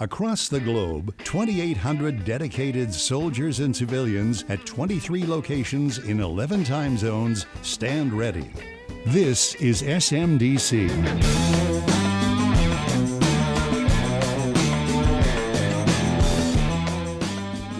Across the globe, 2,800 dedicated soldiers and civilians at 23 locations in 11 time zones stand ready. This is SMDC.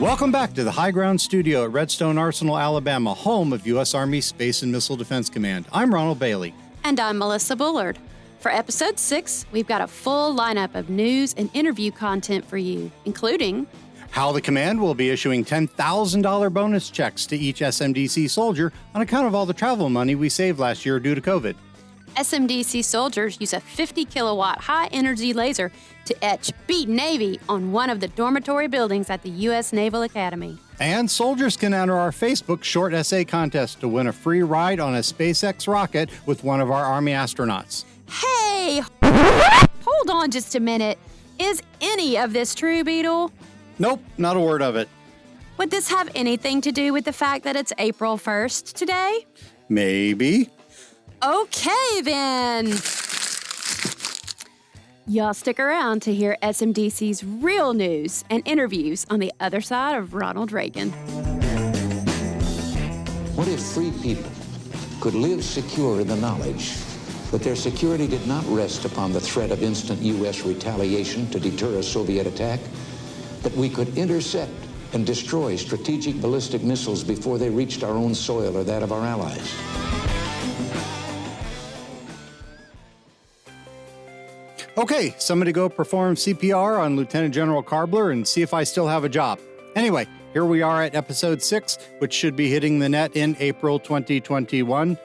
Welcome back to the High Ground Studio at Redstone Arsenal, Alabama, home of U.S. Army Space and Missile Defense Command. I'm Ronald Bailey. And I'm Melissa Bullard. For Episode 6, we've got a full lineup of news and interview content for you, including how the command will be issuing $10,000 bonus checks to each SMDC soldier on account of all the travel money we saved last year due to COVID. SMDC soldiers use a 50-kilowatt high-energy laser to etch "Beat Navy" on one of the dormitory buildings at the U.S. Naval Academy. And soldiers can enter our Facebook short essay contest to win a free ride on a SpaceX rocket with one of our Army astronauts. Hey! Hold on just a minute. Is any of this true, Beetle? Nope, not a word of it. Would this have anything to do with the fact that it's April 1st today? Maybe. Okay, then. Y'all stick around to hear SMDC's real news and interviews on the other side of Ronald Reagan. What if free people could live secure in the knowledge that their security did not rest upon the threat of instant U.S. retaliation to deter a Soviet attack, that we could intercept and destroy strategic ballistic missiles before they reached our own soil or that of our allies? Okay, somebody go perform CPR on Lieutenant General Karbler and see if I still have a job. Anyway, here we are at Episode 6, which should be hitting the net in April 2021.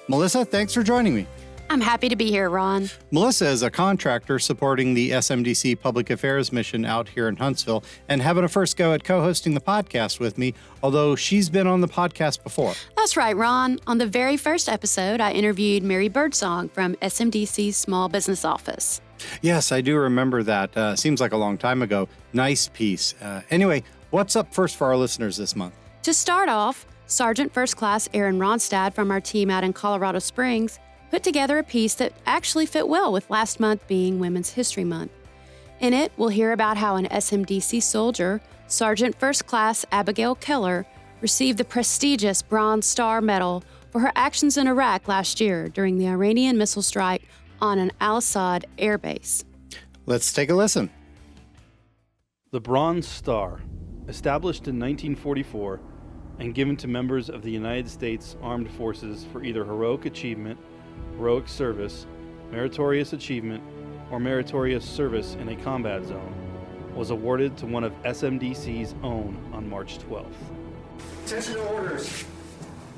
Melissa, thanks for joining me. I'm happy to be here, Ron. Melissa is a contractor supporting the SMDC Public Affairs mission out here in Huntsville and having a first go at co-hosting the podcast with me, although she's been on the podcast before. That's right, Ron. On the very first episode, I interviewed Mary Birdsong from SMDC's Small Business Office. Yes, I do remember that. Seems like a long time ago. Nice piece. Anyway, what's up first for our listeners this month? To start off, Sergeant First Class Aaron Ronstad from our team out in Colorado Springs put together a piece that actually fit well with last month being Women's History Month. In it, we'll hear about how an SMDC soldier, Sergeant First Class Abigail Keller, received the prestigious Bronze Star Medal for her actions in Iraq last year during the Iranian missile strike on an Al-Assad air base. Let's take a listen. The Bronze Star, established in 1944 and given to members of the United States Armed Forces for either heroic achievement, heroic service, meritorious achievement, or meritorious service in a combat zone, was awarded to one of SMDC's own on March 12th. Attention to orders.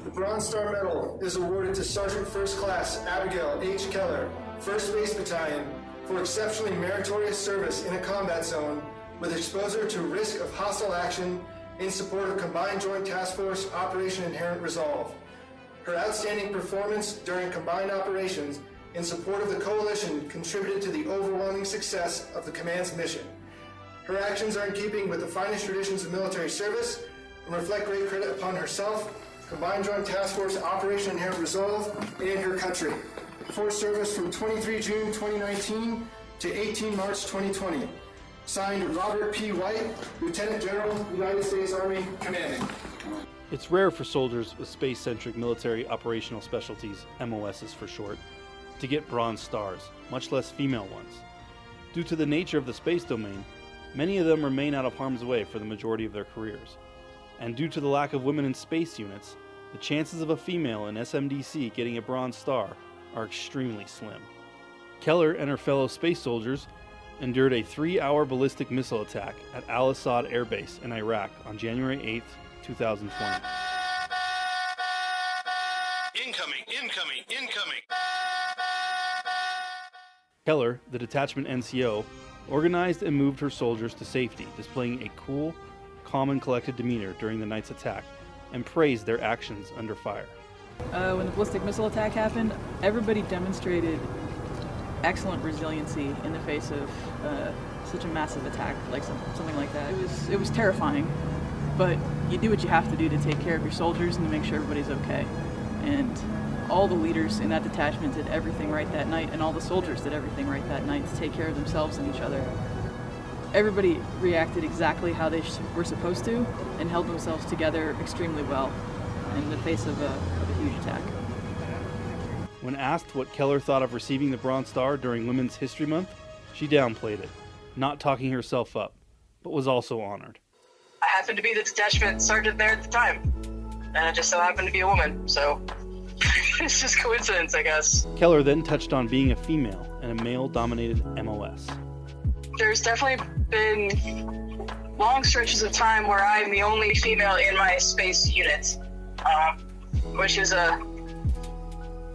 The Bronze Star Medal is awarded to Sergeant First Class Abigail H. Keller, 1st Space Battalion, for exceptionally meritorious service in a combat zone with exposure to risk of hostile action in support of Combined Joint Task Force Operation Inherent Resolve. Her outstanding performance during combined operations in support of the coalition contributed to the overwhelming success of the command's mission. Her actions are in keeping with the finest traditions of military service and reflect great credit upon herself, Combined Joint Task Force Operation Inherent Resolve, and her country. For service from 23 June 2019 to 18 March 2020. Signed, Robert P. White, Lieutenant General, United States Army, Commanding. It's rare for soldiers with space-centric military operational specialties, MOSs for short, to get Bronze Stars, much less female ones. Due to the nature of the space domain, many of them remain out of harm's way for the majority of their careers. And due to the lack of women in space units, the chances of a female in SMDC getting a Bronze Star are extremely slim. Keller and her fellow space soldiers endured a 3-hour ballistic missile attack at Al-Assad Air Base in Iraq on January 8th, 2020. Incoming. Keller, the detachment NCO, organized and moved her soldiers to safety, displaying a cool, calm and collected demeanor during the night's attack, and praised their actions under fire. When the ballistic missile attack happened, everybody demonstrated excellent resiliency in the face of such a massive attack, like something like that. It was terrifying, but you do what you have to do to take care of your soldiers and to make sure everybody's okay. And all the leaders in that detachment did everything right that night, and all the soldiers did everything right that night to take care of themselves and each other. everybody reacted exactly how they were supposed to and held themselves together extremely well in the face of a huge attack. When asked what Keller thought of receiving the Bronze Star during Women's History Month, she downplayed it, not talking herself up, but was also honored. I happened to be the detachment sergeant there at the time, and I just so happened to be a woman, so it's just coincidence, I guess. Keller then touched on being a female in a male-dominated MOS. There's definitely been long stretches of time where I'm the only female in my space unit, which is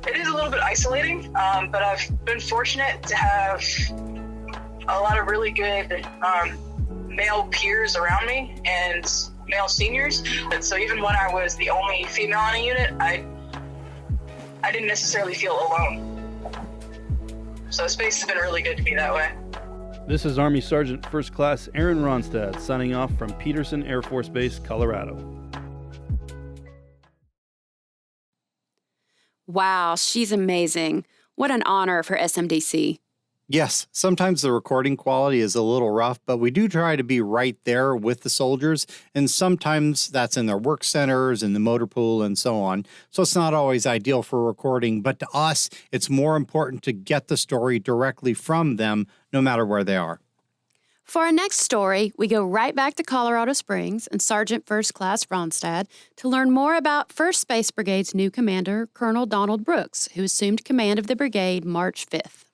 it is a little bit isolating, but I've been fortunate to have a lot of really good male peers around me and male seniors. And so even when I was the only female on a unit, I didn't necessarily feel alone. So space has been really good to me that way. This is Army Sergeant First Class Aaron Ronstad signing off from Peterson Air Force Base, Colorado. Wow, she's amazing. What an honor for SMDC. Yes, sometimes the recording quality is a little rough, but we do try to be right there with the soldiers, and sometimes that's in their work centers, in the motor pool, and so on. So it's not always ideal for recording, but to us, it's more important to get the story directly from them, no matter where they are. For our next story, we go right back to Colorado Springs and Sergeant First Class Ronstad to learn more about 1st Space Brigade's new commander, Colonel Donald Brooks, who assumed command of the brigade March 5th.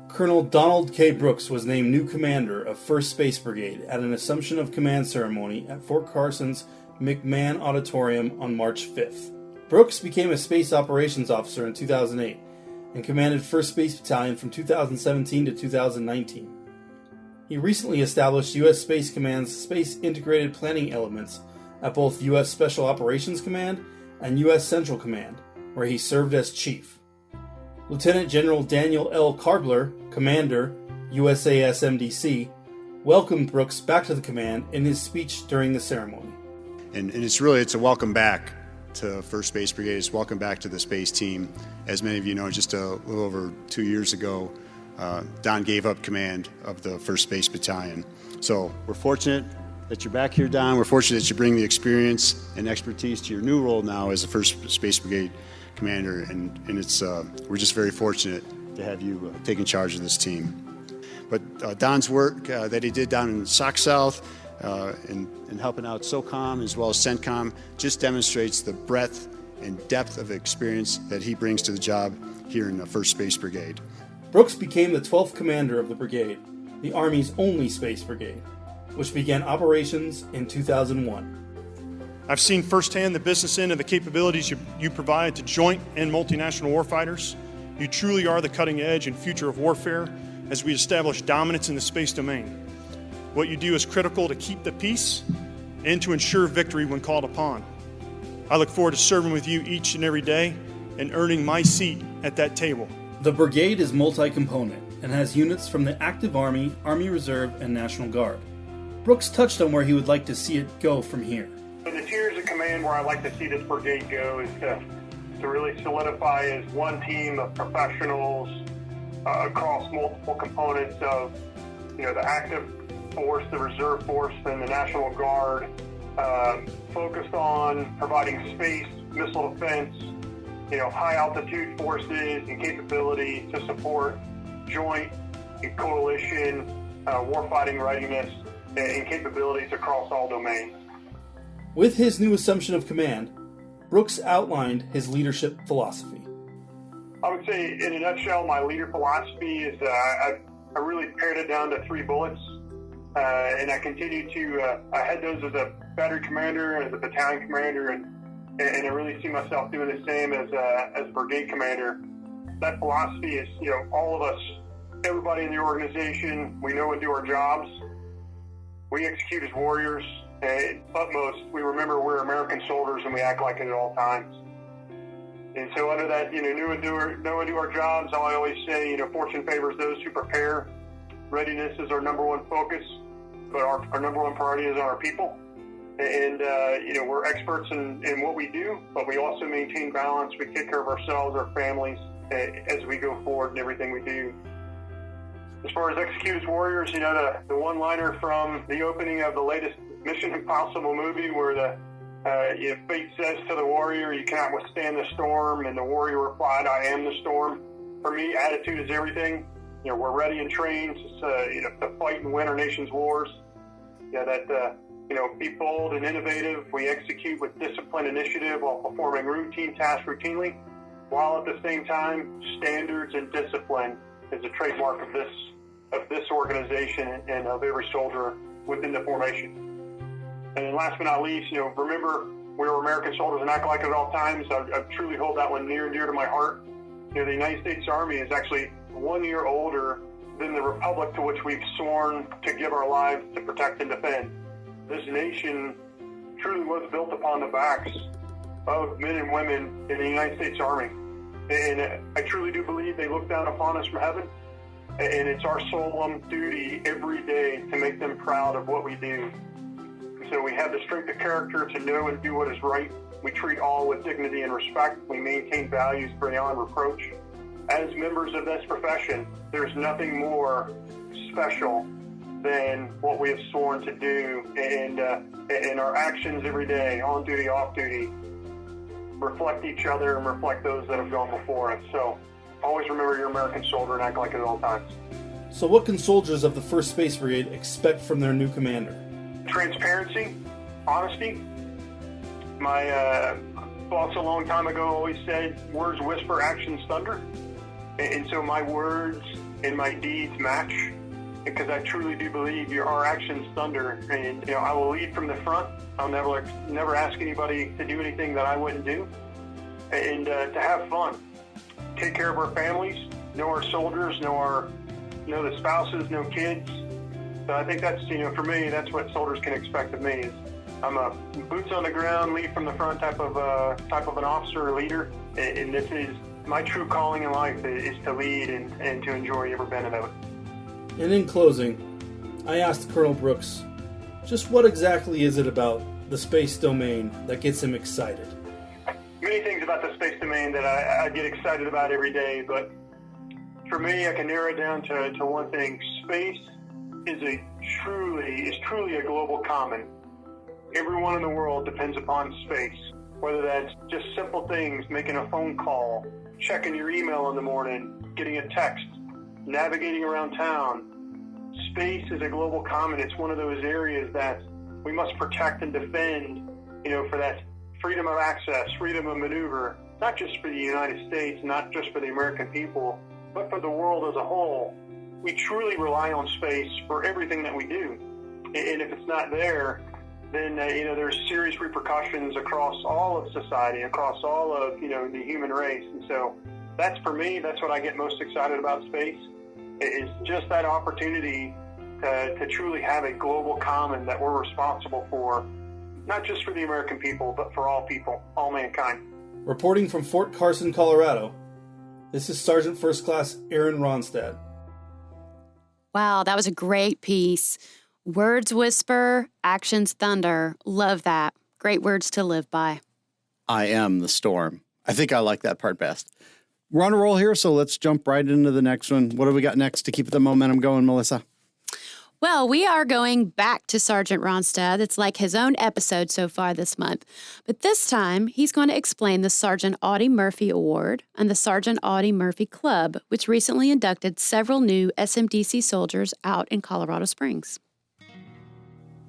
Colonel Donald K. Brooks was named new commander of 1st Space Brigade at an Assumption of Command ceremony at Fort Carson's McMahon Auditorium on March 5th. Brooks became a Space Operations Officer in 2008 and commanded 1st Space Battalion from 2017 to 2019. He recently established U.S. Space Command's Space Integrated Planning Elements at both U.S. Special Operations Command and U.S. Central Command, where he served as chief. Lieutenant General Daniel L. Karbler, Commander, USA SMDC, welcomed Brooks back to the command in his speech during the ceremony. And it's a welcome back to 1st Space Brigade. It's welcome back to the space team. As many of you know, just a little over 2 years ago, Don gave up command of the 1st Space Battalion. So we're fortunate that you're back here, Don. We're fortunate that you bring the experience and expertise to your new role now as the 1st Space Brigade commander, and it's we're just very fortunate to have you taking charge of this team. But Don's work that he did down in SOC South in helping out SOCOM as well as CENTCOM just demonstrates the breadth and depth of experience that he brings to the job here in the 1st Space Brigade. Brooks became the 12th commander of the brigade, the Army's only space brigade, which began operations in 2001. I've seen firsthand the business end and the capabilities you provide to joint and multinational warfighters. You truly are the cutting edge and future of warfare as we establish dominance in the space domain. What you do is critical to keep the peace and to ensure victory when called upon. I look forward to serving with you each and every day and earning my seat at that table. The brigade is multi-component and has units from the Active Army, Army Reserve, and National Guard. Brooks touched on where he would like to see it go from here. The tiers of command where I'd like to see this brigade go is to really solidify as one team of professionals across multiple components of, the active force, the reserve force, and the National Guard, focused on providing space, missile defense, high altitude forces and capability to support joint and coalition warfighting readiness and capabilities across all domains. With his new assumption of command, Brooks outlined his leadership philosophy. I would say, in a nutshell, my leader philosophy is I really pared it down to 3 bullets, and I continue to I had those as a battery commander, as a battalion commander, and I really see myself doing the same as a brigade commander. That philosophy is, all of us, everybody in the organization, we know and do our jobs. We execute as warriors. At utmost, we remember we're American soldiers and we act like it at all times. And so under that, know and do our jobs, I always say, fortune favors those who prepare. Readiness is our number one focus, but our number one priority is on our people. And, we're experts in what we do, but we also maintain balance. We take care of ourselves, our families, as we go forward in everything we do. As far as execute as warriors, the one-liner from the opening of the latest Mission Impossible movie where fate says to the warrior, you cannot withstand the storm, and the warrior replied, I am the storm. For me, attitude is everything. We're ready and trained to fight and win our nation's wars. Be bold and innovative. We execute with discipline and initiative while performing routine tasks routinely, while at the same time, standards and discipline is a trademark of this organization and of every soldier within the formation. And then last but not least, remember, we were American soldiers and act like it at all times. I truly hold that one near and dear to my heart. The United States Army is actually 1 year older than the republic to which we've sworn to give our lives to protect and defend. This nation truly was built upon the backs of men and women in the United States Army. And I truly do believe they look down upon us from heaven. And it's our solemn duty every day to make them proud of what we do. So we have the strength of character to know and do what is right. We treat all with dignity and respect. We maintain values beyond reproach. As members of this profession, there's nothing more special than what we have sworn to do. And our actions every day, on duty, off duty, reflect each other and reflect those that have gone before us. So always remember you're an American soldier and act like it at all times. So what can soldiers of the 1st Space Brigade expect from their new commander? Transparency, honesty. My boss a long time ago always said, words whisper, actions thunder. And so my words and my deeds match, because I truly do believe our actions thunder. And I will lead from the front. I'll never ask anybody to do anything that I wouldn't do. And to have fun, take care of our families, know our soldiers, know the spouses, know kids. So I think that's, for me, that's what soldiers can expect of me. Is I'm a boots on the ground, lead from the front type of an officer or leader, and this is my true calling in life is to lead and to enjoy every minute of it. And in closing, I asked Colonel Brooks, just what exactly is it about the space domain that gets him excited? Many things about the space domain that I get excited about every day, but for me, I can narrow it down to one thing. Space is truly a global common. Everyone in the world depends upon space, whether that's just simple things, making a phone call, checking your email in the morning, getting a text, navigating around town. Space is a global common. It's one of those areas that we must protect and defend, for that freedom of access, freedom of maneuver, not just for the United States, not just for the American people, but for the world as a whole. We truly rely on space for everything that we do. And if it's not there, then, there's serious repercussions across all of society, across all of, the human race. And so that's, for me, that's what I get most excited about space, is just that opportunity to truly have a global common that we're responsible for, not just for the American people, but for all people, all mankind. Reporting from Fort Carson, Colorado, this is Sergeant First Class Aaron Ronstadt. Wow, that was a great piece. Words whisper, actions thunder. Love that. Great words to live by. I am the storm. I think I like that part best. We're on a roll here, so let's jump right into the next one. What do we got next to keep the momentum going, Melissa? Well, we are going back to Sergeant Ronstadt. It's like his own episode so far this month. But this time, he's going to explain the Sergeant Audie Murphy Award and the Sergeant Audie Murphy Club, which recently inducted several new SMDC soldiers out in Colorado Springs.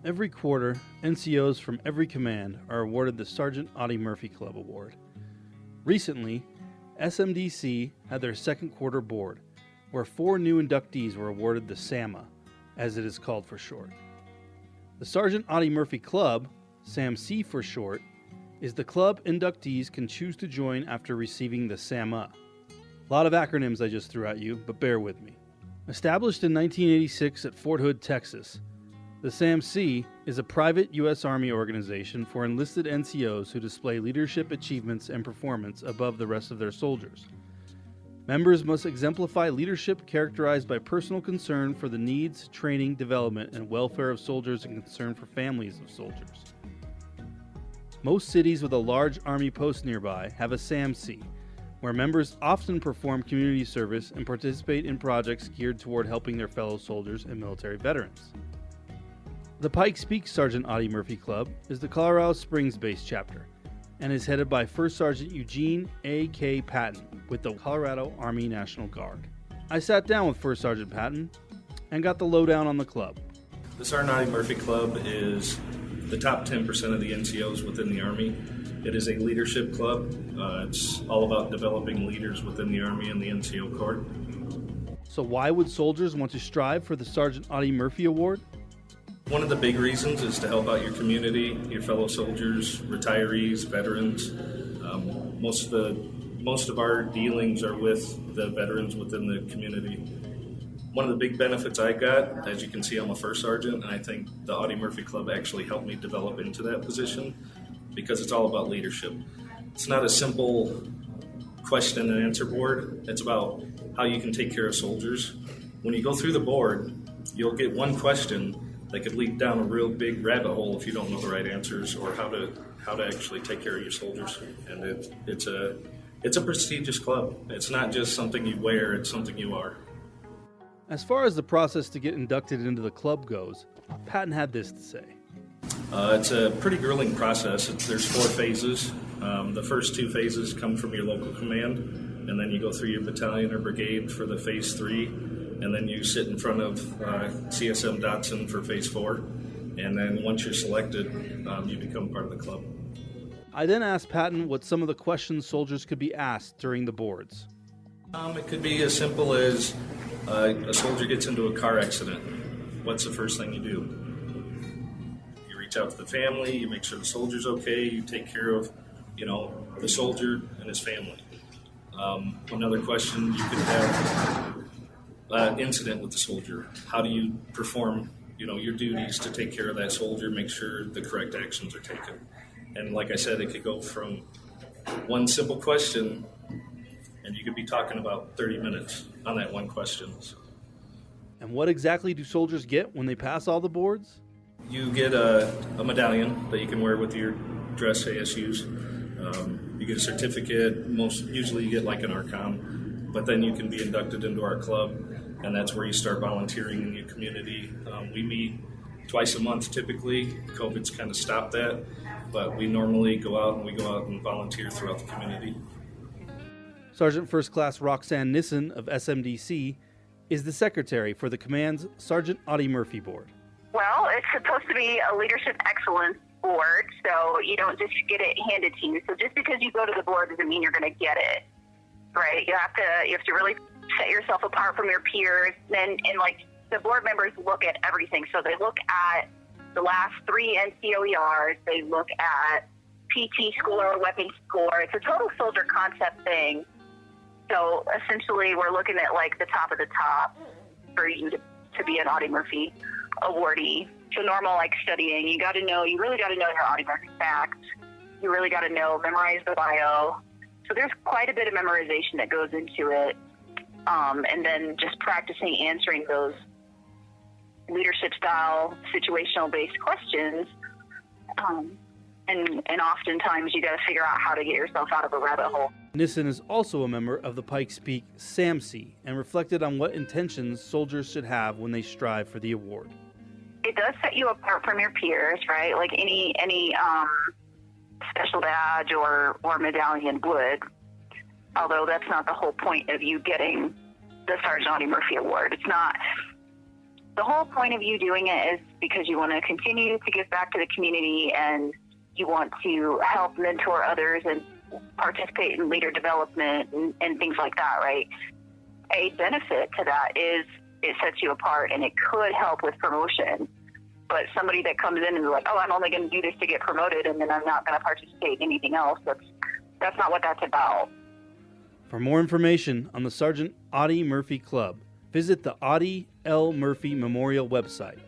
Every quarter, NCOs from every command are awarded the Sergeant Audie Murphy Club Award. Recently, SMDC had their second quarter board, where 4 new inductees were awarded the SAMA, as it is called for short. The Sergeant Audie Murphy Club, SAMC for short, is the club inductees can choose to join after receiving the SAMA. A lot of acronyms I just threw at you, but bear with me. Established in 1986 at Fort Hood, Texas, the SAMC is a private U.S. Army organization for enlisted NCOs who display leadership achievements and performance above the rest of their soldiers. Members must exemplify leadership characterized by personal concern for the needs, training, development, and welfare of soldiers and concern for families of soldiers. Most cities with a large Army post nearby have a SAMC, where members often perform community service and participate in projects geared toward helping their fellow soldiers and military veterans. The Pikes Peak Sergeant Audie Murphy Club is the Colorado Springs-based chapter and is headed by First Sergeant Eugene A.K. Patton with the Colorado Army National Guard. I sat down with First Sergeant Patton and got the lowdown on the club. The Sergeant Audie Murphy Club is the top 10% of the NCOs within the Army. It is a leadership club. It's all about developing leaders within the Army and the NCO Corps. So why would soldiers want to strive for the Sergeant Audie Murphy Award? One of the big reasons is to help out your community, your fellow soldiers, retirees, veterans. Most of our dealings are with the veterans within the community. One of the big benefits I got, as you can see, I'm a first sergeant, and I think the Audie Murphy Club actually helped me develop into that position because it's all about leadership. It's not a simple question and answer board. It's about how you can take care of soldiers. When you go through the board, you'll get one question that could lead down a real big rabbit hole if you don't know the right answers or how to actually take care of your soldiers. And it's a prestigious club. It's not just something you wear, it's something you are. As far as the process to get inducted into the club goes, Patton had this to say. It's a pretty grueling process. There's 4 phases. The first 2 phases come from your local command, and then you go through your battalion or brigade for the phase 3, and then you sit in front of CSM Dotson for phase 4, and then once you're selected, you become part of the club. I then asked Patton what some of the questions soldiers could be asked during the boards. It could be as simple as a soldier gets into a car accident. What's the first thing you do? You reach out to the family, you make sure the soldier's okay, you take care of, the soldier and his family. Another question, you could have an incident with the soldier. How do you perform, your duties to take care of that soldier, make sure the correct actions are taken? And like I said, it could go from one simple question, and you could be talking about 30 minutes on that one question. And what exactly do soldiers get when they pass all the boards? You get a medallion that you can wear with your dress ASUs. You get a certificate. Usually you get like an ARCOM, but then you can be inducted into our club, and that's where you start volunteering in your community. We meet twice a month typically. COVID's kind of stopped that, but we normally go out and volunteer throughout the community. Sergeant First Class Roxanne Nissen of SMDC is the secretary for the command's Sergeant Audie Murphy Board. Well, it's supposed to be a leadership excellence board, so you don't just get it handed to you. So just because you go to the board doesn't mean you're going to get it, right? You have to really set yourself apart from your peers. And like the board members look at everything. So they look at the last 3 NCOERs. They look at PT score, weapons score. It's a total soldier concept thing. So essentially, we're looking at like the top of the top for you to be an Audie Murphy awardee. So normal like studying, you really got to know your Audie Murphy facts. You really got to memorize the bio. So there's quite a bit of memorization that goes into it. And then just practicing answering those leadership style, situational based questions. And oftentimes you got to figure out how to get yourself out of a rabbit hole. Nissen is also a member of the Pikes Peak SAMC and reflected on what intentions soldiers should have when they strive for the award. It does set you apart from your peers, right? Like any special badge or medallion would, although that's not the whole point of you getting the Sergeant Audie Murphy Award. It's not. The whole point of you doing it is because you want to continue to give back to the community and you want to help mentor others and participate in leader development and things like that, right? A benefit to that is it sets you apart and it could help with promotion. But somebody that comes in and is like, oh, I'm only going to do this to get promoted and then I'm not going to participate in anything else, that's not what that's about. For more information on the Sergeant Audie Murphy Club, visit the Audie L. Murphy Memorial website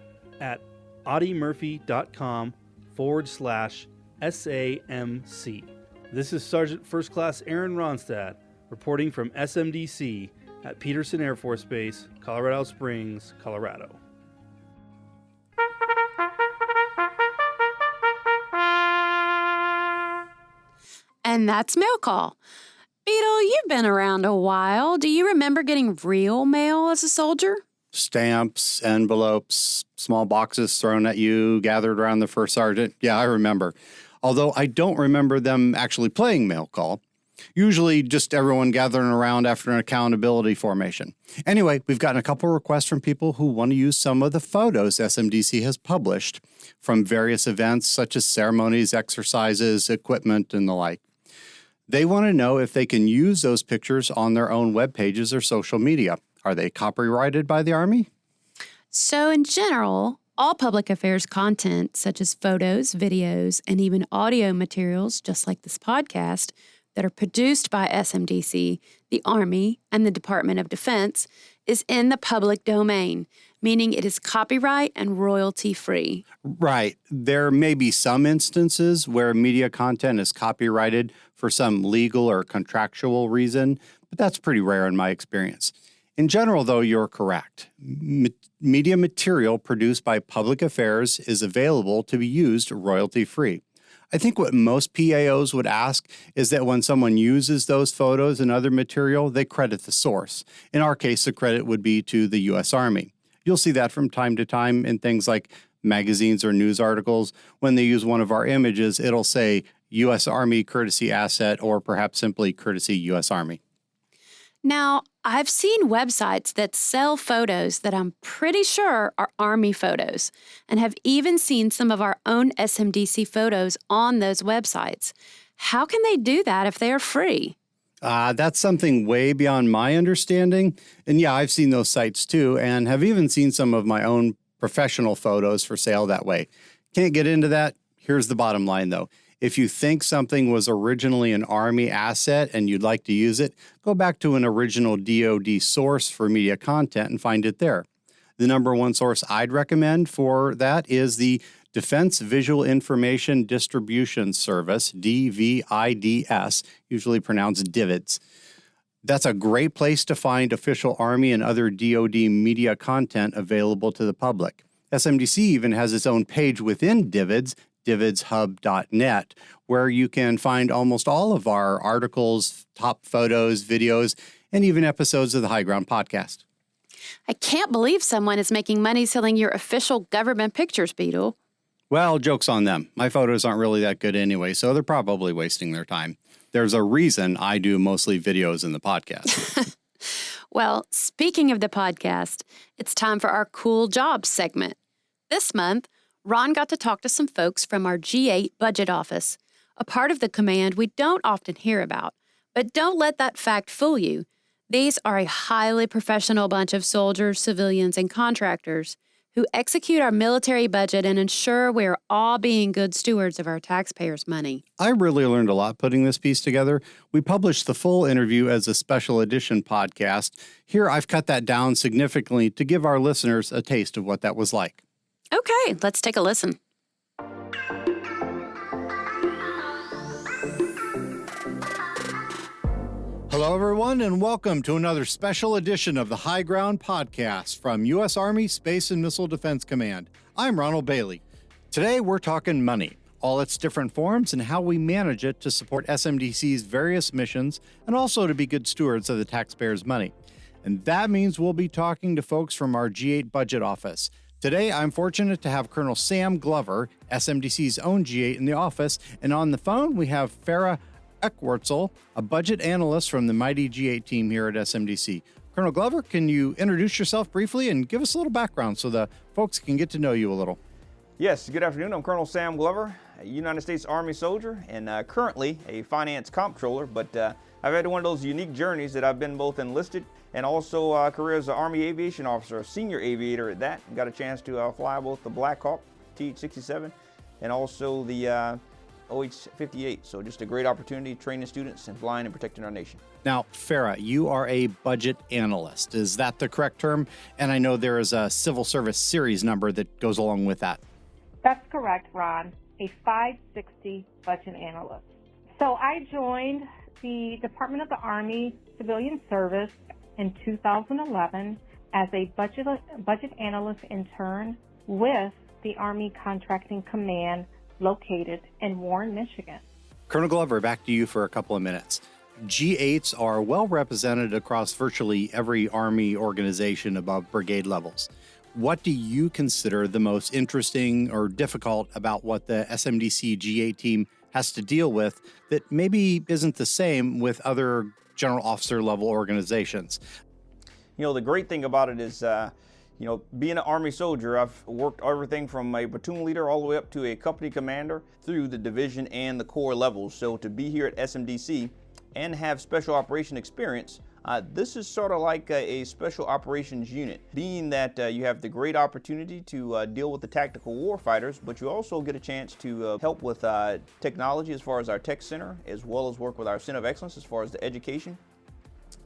at audiemurphy.com/SAMC. This is Sergeant First Class Aaron Ronstad reporting from SMDC at Peterson Air Force Base, Colorado Springs, Colorado. And that's Mail Call. Beetle, you've been around a while. Do you remember getting real mail as a soldier? Stamps, envelopes, small boxes thrown at you, gathered around the first sergeant. Yeah, I remember. Although I don't remember them actually playing mail call. Usually just everyone gathering around after an accountability formation. Anyway, we've gotten a couple requests from people who want to use some of the photos SMDC has published from various events such as ceremonies, exercises, equipment, and the like. They want to know if they can use those pictures on their own web pages or social media. Are they copyrighted by the Army? So in general, all public affairs content, such as photos, videos, and even audio materials, just like this podcast, that are produced by SMDC, the Army, and the Department of Defense, is in the public domain, meaning it is copyright and royalty-free. Right. There may be some instances where media content is copyrighted for some legal or contractual reason, but that's pretty rare in my experience. In general, though, you're correct. Media material produced by public affairs is available to be used royalty-free. I think what most PAOs would ask is that when someone uses those photos and other material, they credit the source. In our case, the credit would be to the U.S. Army. You'll see that from time to time in things like magazines or news articles. When they use one of our images, it'll say U.S. Army courtesy asset or perhaps simply courtesy U.S. Army. Now, I've seen websites that sell photos that I'm pretty sure are Army photos, and have even seen some of our own SMDC photos on those websites. How can they do that if they are free? That's something way beyond my understanding. And yeah, I've seen those sites too, and have even seen some of my own professional photos for sale that way. Can't get into that. Here's the bottom line, though. If you think something was originally an Army asset and you'd like to use it, go back to an original DoD source for media content and find it there. The number one source I'd recommend for that is the Defense Visual Information Distribution Service, DVIDS, usually pronounced DIVIDS. That's a great place to find official Army and other DoD media content available to the public. SMDC even has its own page within DIVIDS, dividshub.net, where you can find almost all of our articles, top photos, videos, and even episodes of the High Ground podcast. I can't believe someone is making money selling your official government pictures, Beetle. Well, joke's on them. My photos aren't really that good anyway, so they're probably wasting their time. There's a reason I do mostly videos in the podcast. Well, speaking of the podcast, it's time for our Cool Jobs segment. This month, Ron got to talk to some folks from our G8 budget office, a part of the command we don't often hear about. But don't let that fact fool you. These are a highly professional bunch of soldiers, civilians, and contractors who execute our military budget and ensure we're all being good stewards of our taxpayers' money. I really learned a lot putting this piece together. We published the full interview as a special edition podcast. Here, I've cut that down significantly to give our listeners a taste of what that was like. Okay, let's take a listen. Hello, everyone, and welcome to another special edition of the High Ground podcast from U.S. Army Space and Missile Defense Command. I'm Ronald Bailey. Today, we're talking money, all its different forms, and how we manage it to support SMDC's various missions and also to be good stewards of the taxpayers' money. And that means we'll be talking to folks from our G8 budget office. Today, I'm fortunate to have Colonel Sam Glover, SMDC's own G8, in the office, and on the phone, we have Farah Eckwurzel, a budget analyst from the mighty G8 team here at SMDC. Colonel Glover, can you introduce yourself briefly and give us a little background so the folks can get to know you a little? Yes, good afternoon. I'm Colonel Sam Glover, a United States Army soldier and currently a finance comptroller, but I've had one of those unique journeys that I've been both enlisted and also a career as an Army aviation officer, a senior aviator at that. Got a chance to fly both the Black Hawk TH-67 and also the OH-58. So just a great opportunity training students and flying and protecting our nation. Now, Farah, you are a budget analyst. Is that the correct term? And I know there is a civil service series number that goes along with that. That's correct, Ron. A 560 budget analyst. So I joined the Department of the Army Civilian Service in 2011 as a budget analyst intern with the Army Contracting Command located in Warren, Michigan. Colonel Glover, back to you for a couple of minutes. G8s are well represented across virtually every Army organization above brigade levels. What do you consider the most interesting or difficult about what the SMDC G8 team has to deal with that maybe isn't the same with other general officer level organizations? You know, the great thing about it is, being an Army soldier, I've worked everything from a platoon leader all the way up to a company commander through the division and the corps levels. So to be here at SMDC and have special operation experience, this is sort of like a special operations unit, being that you have the great opportunity to deal with the tactical warfighters, but you also get a chance to help with technology as far as our tech center, as well as work with our center of excellence as far as the education,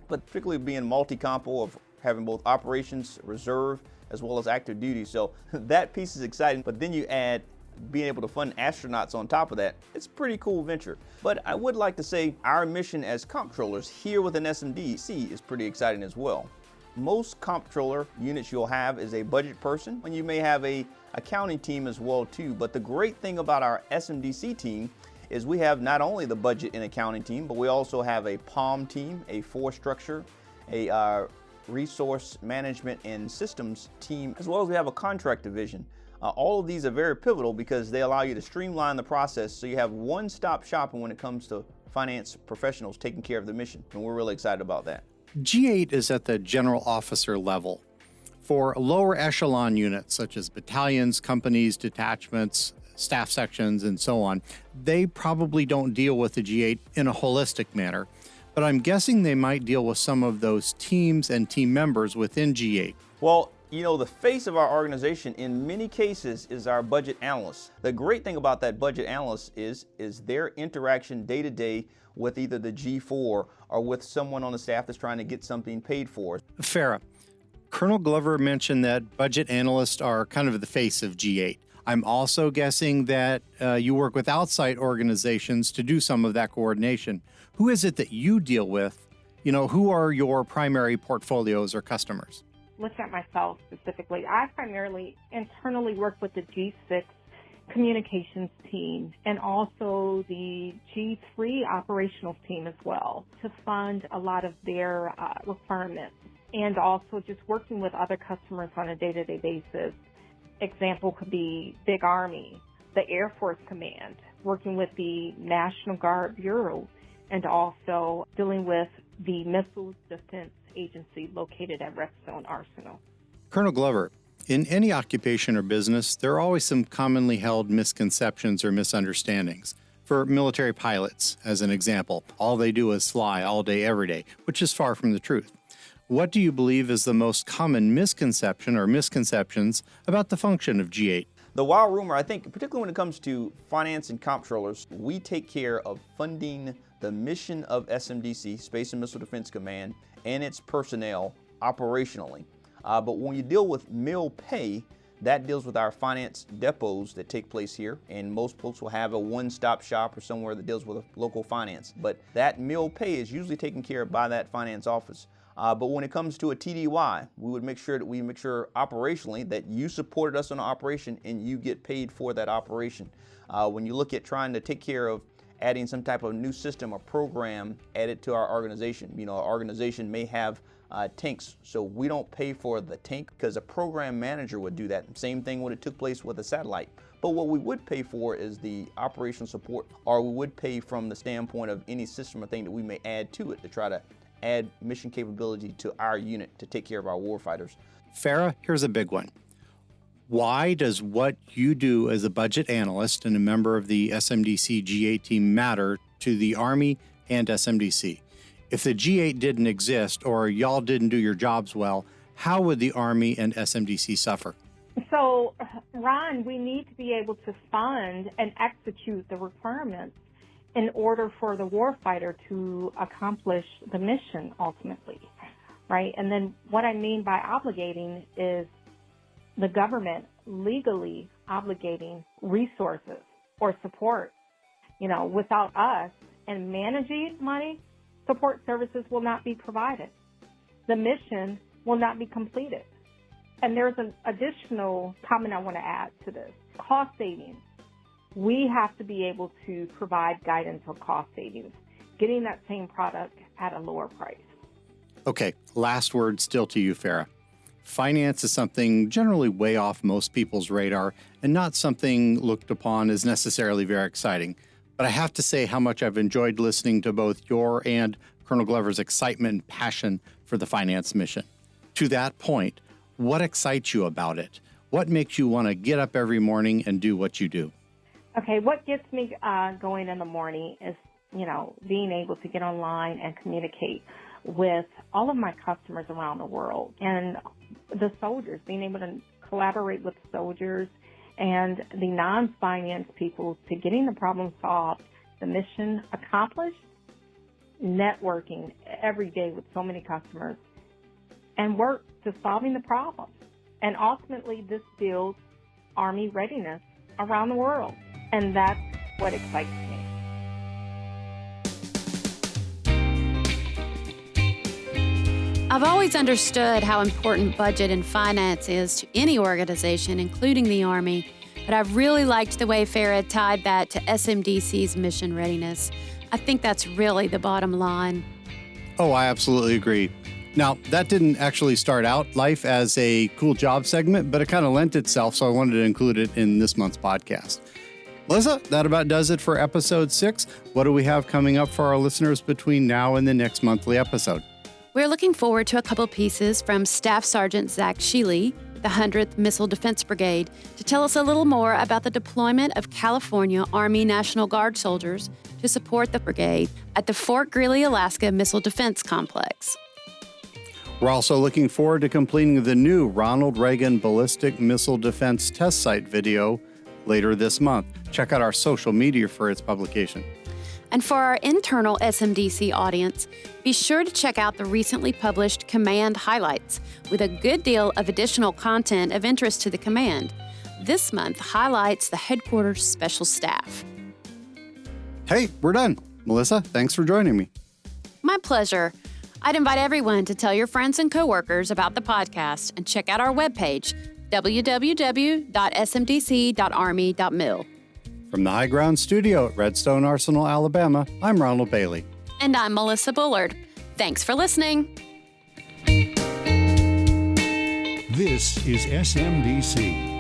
but particularly being multi-compo of having both operations, reserve, as well as active duty. So that piece is exciting, but then you add being able to fund astronauts on top of that. It's a pretty cool venture. But I would like to say our mission as comptrollers here within SMDC is pretty exciting as well. Most comptroller units you'll have is a budget person, and you may have a accounting team as well too. But the great thing about our SMDC team is we have not only the budget and accounting team, but we also have a POM team, a force structure, a resource management and systems team, as well as we have a contract division. All of these are very pivotal because they allow you to streamline the process so you have one-stop shopping when it comes to finance professionals taking care of the mission, and we're really excited about that. G8 is at the general officer level. For lower echelon units such as battalions, companies, detachments, staff sections, and so on, they probably don't deal with the G8 in a holistic manner, but I'm guessing they might deal with some of those teams and team members within G8. Well, you know, the face of our organization in many cases is our budget analyst. The great thing about that budget analyst is their interaction day to day with either the G4 or with someone on the staff that's trying to get something paid for. Farah, Colonel Glover mentioned that budget analysts are kind of the face of G8. I'm also guessing that you work with outside organizations to do some of that coordination. Who is it that you deal with? You know, who are your primary portfolios or customers? Look at myself specifically. I primarily internally work with the G6 communications team and also the G3 operational team as well to fund a lot of their requirements, and also just working with other customers on a day-to-day basis. Example could be Big Army, the Air Force Command, working with the National Guard Bureau, and also dealing with the Missiles Defense Agency located at Redstone Arsenal. Colonel Glover, in any occupation or business, there are always some commonly held misconceptions or misunderstandings. For military pilots, as an example, all they do is fly all day, every day, which is far from the truth. What do you believe is the most common misconception or misconceptions about the function of G8? The wild rumor, I think, particularly when it comes to finance and comptrollers, we take care of funding the mission of SMDC, Space and Missile Defense Command, and its personnel operationally. But when you deal with mill pay, that deals with our finance depots that take place here, and most folks will have a one-stop shop or somewhere that deals with a local finance. But that mill pay is usually taken care of by that finance office. But when it comes to a TDY, we would make sure operationally that you supported us on an operation and you get paid for that operation. When you look at trying to take care of adding some type of new system or program added to our organization, you know, our organization may have tanks, so we don't pay for the tank because a program manager would do that. Same thing when it took place with a satellite. But what we would pay for is the operational support, or we would pay from the standpoint of any system or thing that we may add to it to try to add mission capability to our unit to take care of our warfighters. Farah, here's a big one. Why does what you do as a budget analyst and a member of the SMDC G8 team matter to the Army and SMDC? If the G8 didn't exist or y'all didn't do your jobs well, how would the Army and SMDC suffer? So, Ron, we need to be able to fund and execute the requirements in order for the warfighter to accomplish the mission ultimately, right? And then what I mean by obligating is the government legally obligating resources or support. You know, without us and managing money, support services will not be provided. The mission will not be completed. And there's an additional comment I want to add to this. Cost savings. We have to be able to provide guidance on cost savings. getting that same product at a lower price. Okay, last word still to you, Farah. Finance is something generally way off most people's radar and not something looked upon as necessarily very exciting. But I have to say how much I've enjoyed listening to both your and Colonel Glover's excitement and passion for the finance mission. To that point, what excites you about it? What makes you want to get up every morning and do what you do? Okay, what gets me going in the morning is, being able to get online and communicate with all of my customers around the world and the soldiers, being able to collaborate with soldiers and the non-finance people to getting the problem solved, the mission accomplished, networking every day with so many customers, and work to solving the problem. And ultimately, this builds Army readiness around the world. And that's what excites me. I've always understood how important budget and finance is to any organization, including the Army, but I've really liked the way Farah tied that to SMDC's mission readiness. I think that's really the bottom line. Oh, I absolutely agree. Now, that didn't actually start out life as a cool job segment, but it kind of lent itself, so I wanted to include it in this month's podcast. Melissa, that about does it for episode 6. What do we have coming up for our listeners between now and the next monthly episode? We're looking forward to a couple pieces from Staff Sergeant Zach Sheely, the 100th Missile Defense Brigade, to tell us a little more about the deployment of California Army National Guard soldiers to support the brigade at the Fort Greely, Alaska Missile Defense Complex. We're also looking forward to completing the new Ronald Reagan Ballistic Missile Defense Test Site video later this month. Check out our social media for its publication. And for our internal SMDC audience, be sure to check out the recently published Command Highlights with a good deal of additional content of interest to the command. This month highlights the headquarters special staff. Hey, we're done. Melissa, thanks for joining me. My pleasure. I'd invite everyone to tell your friends and coworkers about the podcast and check out our webpage, www.smdc.army.mil. From the High Ground Studio at Redstone Arsenal, Alabama, I'm Ronald Bailey. And I'm Melissa Bullard. Thanks for listening. This is SMDC.